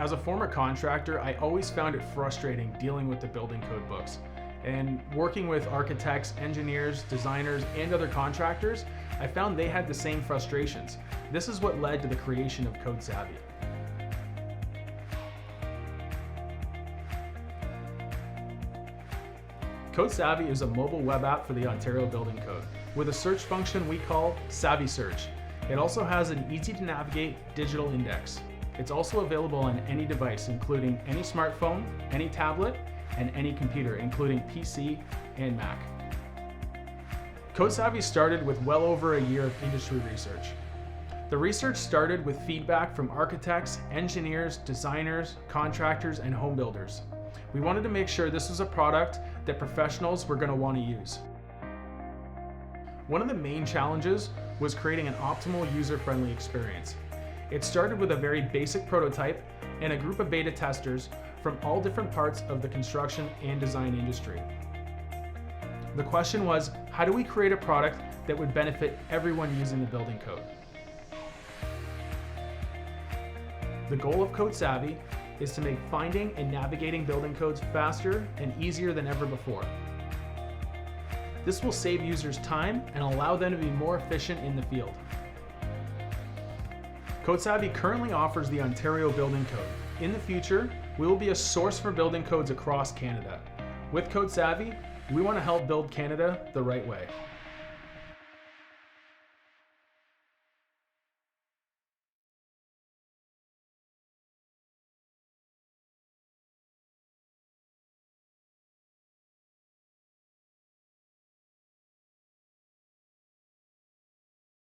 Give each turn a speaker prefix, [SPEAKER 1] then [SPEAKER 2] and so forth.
[SPEAKER 1] As a former contractor, I always found it frustrating dealing with the building code books. And working with architects, engineers, designers, and other contractors, I found they had the same frustrations. This is what led to the creation of SAVVi. SAVVi is a mobile web app for the Ontario Building Code with a search function we call SAVVi Search. It also has an easy to navigate digital index. It's also available on any device, including any smartphone, any tablet, and any computer, including PC and Mac. SAVVi started with well over a year of industry research. The research started with feedback from architects, engineers, designers, contractors, and home builders. We wanted to make sure this was a product that professionals were going to want to use. One of the main challenges was creating an optimal user-friendly experience. It started with a very basic prototype and a group of beta testers from all different parts of the construction and design industry. The question was, how do we create a product that would benefit everyone using the building code? The goal of SAVVi is to make finding and navigating building codes faster and easier than ever before. This will save users time and allow them to be more efficient in the field. SAVVi currently offers the Ontario Building Code. In the future, we will be a source for building codes across Canada. With SAVVi, we want to help build Canada the right way.